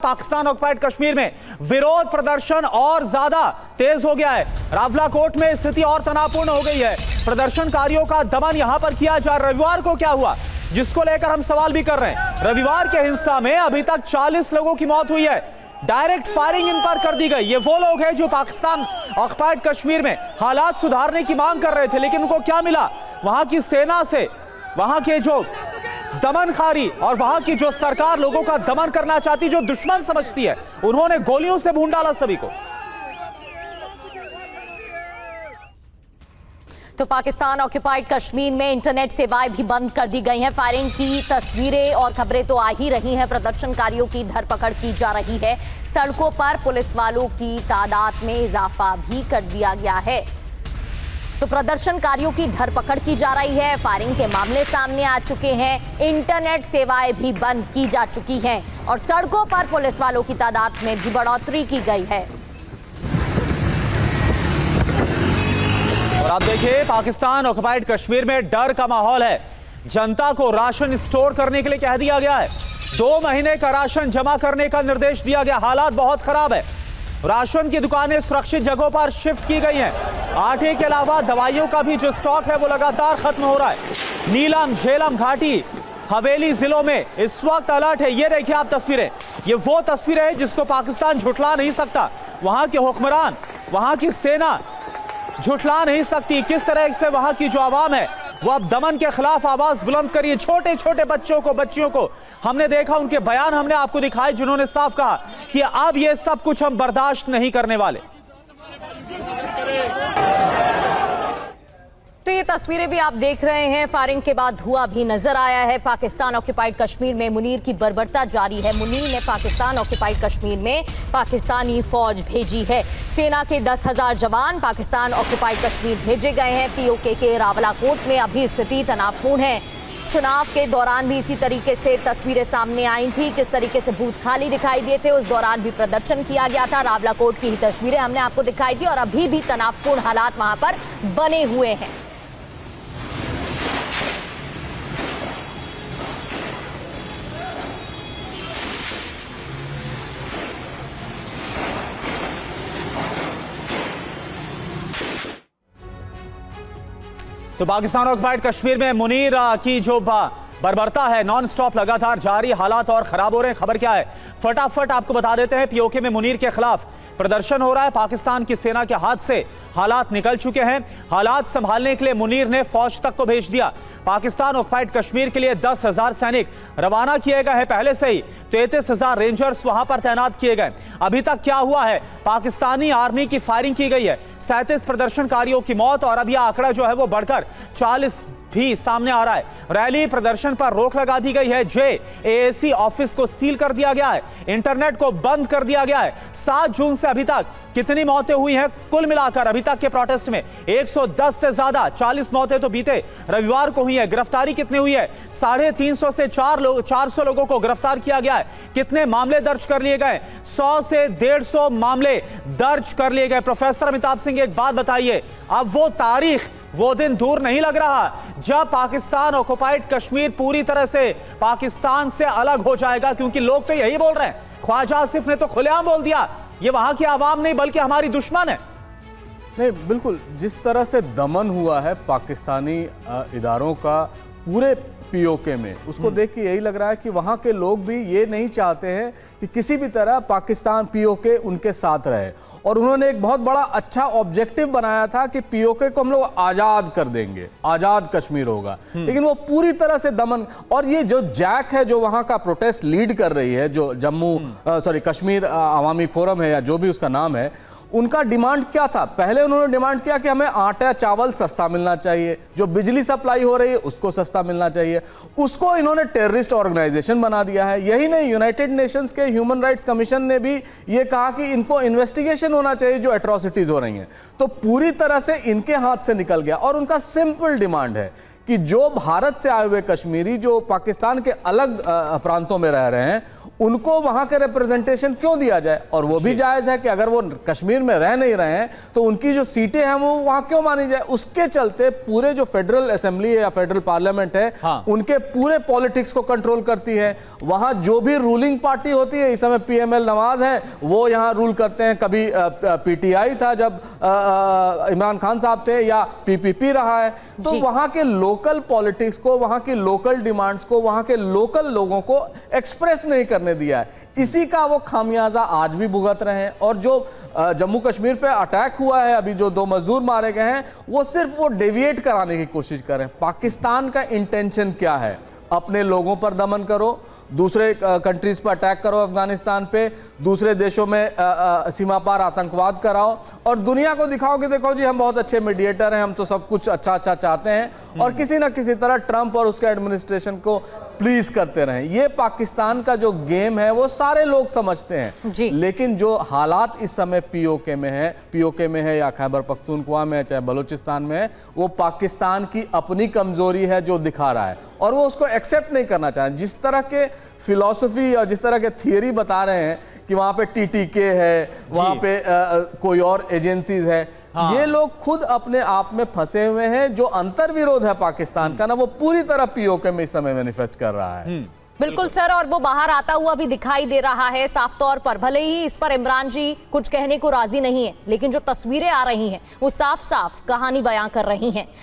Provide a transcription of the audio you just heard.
Pakistan occupied Kashmir में विरोध प्रदर्शन और ज्यादा तेज हो गया है। रावलाकोट में स्थिति और तनावपूर्ण हो गई है। प्रदर्शनकारियों का दमन यहां पर किया जा रहा। रविवार को क्या हुआ, जिसको लेकर हम सवाल भी कर रहे हैं। रविवार के हिंसा में अभी तक 40 लोगों की मौत हुई है। डायरेक्ट फायरिंग इन पर कर दी गई। ये वो लोग हैं जो पाकिस्तान ऑक्युपाइड कश्मीर में हालात सुधारने की मांग कर रहे थे, लेकिन उनको क्या मिला? वहां की सेना से वहां के जो दमनकारी और वहां की जो सरकार लोगों का दमन करना चाहती, जो दुश्मन समझती है, उन्होंने गोलियों से भून डाला सभी को। तो पाकिस्तान ऑक्युपाइड कश्मीर में इंटरनेट सेवाएं भी बंद कर दी गई हैं। फायरिंग की तस्वीरें और खबरें तो आ ही रही हैं। प्रदर्शनकारियों की धरपकड़ की जा रही है। सड़कों पर पुलिस वालों की तादाद में इजाफा भी कर दिया गया है। तो प्रदर्शनकारियों की धरपकड़ की जा रही है। फायरिंग के मामले सामने आ चुके हैं। इंटरनेट सेवाएं भी बंद की जा चुकी हैं और सड़कों पर पुलिस वालों की तादाद में भी बढ़ोतरी की गई है। और आप देखिए, पाकिस्तान ऑक्युपाइड कश्मीर में डर का माहौल है। जनता को राशन स्टोर करने के लिए कह दिया गया है। 2 महीने का राशन जमा करने का निर्देश दिया गया। हालात बहुत खराब है। राशन की दुकानें सुरक्षित जगहों पर शिफ्ट की गई हैं। आटे के अलावा दवाइयों का भी जो स्टॉक है वो लगातार खत्म हो रहा है। नीलम, झेलम घाटी, हवेली जिलों में इस वक्त अलर्ट है। ये देखिए आप तस्वीरें, ये वो तस्वीरें हैं जिसको पाकिस्तान झुठला नहीं सकता। वहां के हुक्मरान, वहां की सेना झुठला नहीं सकती। किस तरह से वहां की जो आवाम है वो अब दमन के खिलाफ आवाज बुलंद करिए। छोटे छोटे बच्चियों को हमने देखा, उनके बयान हमने आपको दिखाए, जिन्होंने साफ कहा कि अब ये सब कुछ हम बर्दाश्त नहीं करने वाले। तो ये तस्वीरें भी आप देख रहे हैं। फायरिंग के बाद धुआं भी नजर आया है। पाकिस्तान ऑक्युपाइड कश्मीर में मुनीर की बर्बरता जारी है। मुनीर ने पाकिस्तान ऑक्युपाइड कश्मीर में पाकिस्तानी फौज भेजी है। सेना के 10,000 जवान पाकिस्तान ऑक्युपाइड कश्मीर भेजे गए हैं। पीओके के रावलाकोट में अभी स्थिति तनावपूर्ण है। चुनाव के दौरान भी इसी तरीके से तस्वीरें सामने आई थी। किस तरीके से बूथ खाली दिखाई दिए थे, उस दौरान भी प्रदर्शन किया गया था। रावलाकोट की ही तस्वीरें हमने आपको दिखाई थी और अभी भी तनावपूर्ण हालात वहां पर बने हुए हैं। तो पाकिस्तान ऑक्युपाइड कश्मीर में मुनीर की जो बर्बरता है नॉन स्टॉप लगातार जारी। हालात और खराब हो रहे हैं। खबर क्या है, फटाफट आपको बता देते हैं। पीओके में मुनीर के खिलाफ प्रदर्शन हो रहा है। पाकिस्तान की सेना के हाथ से हालात निकल चुके हैं। हालात संभालने के लिए मुनीर ने फौज तक को भेज दिया। पाकिस्तान ऑक्युपाइड कश्मीर के लिए 10,000 सैनिक रवाना किए गए हैं। पहले से ही 33,000 रेंजर्स वहां पर तैनात किए गए। अभी तक क्या हुआ है, पाकिस्तानी आर्मी की फायरिंग की गई है। 37 प्रदर्शनकारियों की मौत और अब यह आंकड़ा जो है वो बढ़कर 40 भी सामने आ रहा है। रैली प्रदर्शन पर रोक लगा दी गई है। जेएसी ऑफिस को सील कर दिया गया है। इंटरनेट को बंद कर दिया गया है। 7 जून से अभी तक कितनी मौतें हुई हैं कुल मिलाकर अभी तक के प्रोटेस्ट में? 110 से ज्यादा। 40 मौतें तो बीते रविवार को हुई है। गिरफ्तारी कितनी हुई है? 350 से 400 लोगों को गिरफ्तार किया गया है। कितने मामले दर्ज कर लिए गए? 100 से 150 मामले दर्ज कर लिए गए। प्रोफेसर अमिताभ सिंह, एक बात बताइए, अब वो तारीख, वो दिन दूर नहीं लग रहा जब पाकिस्तान ऑक्युपाइड कश्मीर पूरी तरह से पाकिस्तान से अलग हो जाएगा? क्योंकि लोग तो यही बोल रहे हैं। ख्वाजा आसिफ ने तो खुलेआम बोल दिया, ये वहां की आवाम नहीं बल्कि हमारी दुश्मन है। नहीं, बिल्कुल जिस तरह से दमन हुआ है पाकिस्तानी इदारों का पूरे पीओके में, उसको देख के यही लग रहा है कि वहां के लोग भी ये नहीं चाहते हैं कि किसी भी तरह पाकिस्तान पीओके उनके साथ रहे। और उन्होंने एक बहुत बड़ा अच्छा ऑब्जेक्टिव बनाया था कि पीओके को हम लोग आजाद कर देंगे, आजाद कश्मीर होगा। लेकिन वो पूरी तरह से दमन। और ये जो जैक है जो वहां का प्रोटेस्ट लीड कर रही है, जो कश्मीर अवामी फोरम है या जो भी उसका नाम है, उनका डिमांड क्या था? पहले उन्होंने डिमांड किया कि हमें आटा चावल सस्ता मिलना चाहिए, जो बिजली सप्लाई हो रही है उसको सस्ता मिलना चाहिए। उसको इन्होंने टेररिस्ट ऑर्गेनाइजेशन बना दिया है। यही नहीं, यूनाइटेड नेशंस के ह्यूमन राइट्स कमीशन ने भी ये कहा कि इनको इन्वेस्टिगेशन होना चाहिए जो एट्रोसिटीज हो रही हैं। तो पूरी तरह से इनके हाथ से निकल गया। और उनका सिंपल डिमांड है कि जो भारत से आए हुए कश्मीरी जो पाकिस्तान के अलग प्रांतों में रह रहे हैं, उनको वहां के रिप्रेजेंटेशन क्यों दिया जाए? और वो भी जायज है कि अगर वो कश्मीर में रह नहीं रहे हैं तो उनकी जो सीटें हैं वो वहां क्यों मानी जाए? उसके चलते पूरे जो फेडरल असेंबली है या फेडरल पार्लियामेंट है, हाँ। उनके पूरे पॉलिटिक्स को कंट्रोल करती है। वहां जो भी रूलिंग पार्टी होती है, इस समय पीएमएल नवाज है, वो यहां रूल करते हैं। कभी पीटीआई था जब इमरान खान साहब थे, या पीपीपी रहा है। तो वहां के लोकल पॉलिटिक्स को, वहां की लोकल डिमांड्स को, वहां के लोकल लोगों को एक्सप्रेस नहीं करने दिया है। इसी का वो खामियाजा आज भी भुगत रहे हैं। और जो जम्मू कश्मीर पे अटैक हुआ है, अभी जो 2 मजदूर मारे गए हैं, वो सिर्फ वो डेविएट कराने की कोशिश कर रहे हैं। पाकिस्तान का इंटेंशन क्या है? अपने लोगों पर दमन करो, दूसरे कंट्रीज पर अटैक करो, अफगानिस्तान पे, दूसरे देशों में सीमा पार आतंकवाद कराओ और दुनिया को दिखाओ कि देखो जी हम बहुत अच्छे मीडिएटर हैं, हम तो सब कुछ अच्छा अच्छा चाहते हैं, और किसी ना किसी तरह ट्रंप और उसके एडमिनिस्ट्रेशन को प्लीज करते रहें। ये पाकिस्तान का जो गेम है वो सारे लोग समझते हैं जी। लेकिन जो हालात इस समय पीओके में है या खैबर पख्तूनख्वा में है, चाहे बलूचिस्तान में है, वो पाकिस्तान की अपनी कमजोरी है जो दिखा रहा है और वो उसको एक्सेप्ट नहीं करना चाह रहे। जिस तरह के फिलॉसफी और जिस तरह के थियरी बता रहे हैं कि वहां पे टीटीके है, वहां पे कोई और एजेंसीज है, हाँ। ये लोग खुद अपने आप में फंसे हुए हैं। जो अंतर्विरोध है पाकिस्तान का ना, वो पूरी तरह पीओके में इस समय मैनिफेस्ट कर रहा है। बिल्कुल सर, और वो बाहर आता हुआ भी दिखाई दे रहा है साफ तौर पर। भले ही इस पर इमरान जी कुछ कहने को राजी नहीं है, लेकिन जो तस्वीरें आ रही हैं वो साफ साफ कहानी बयां कर रही हैं।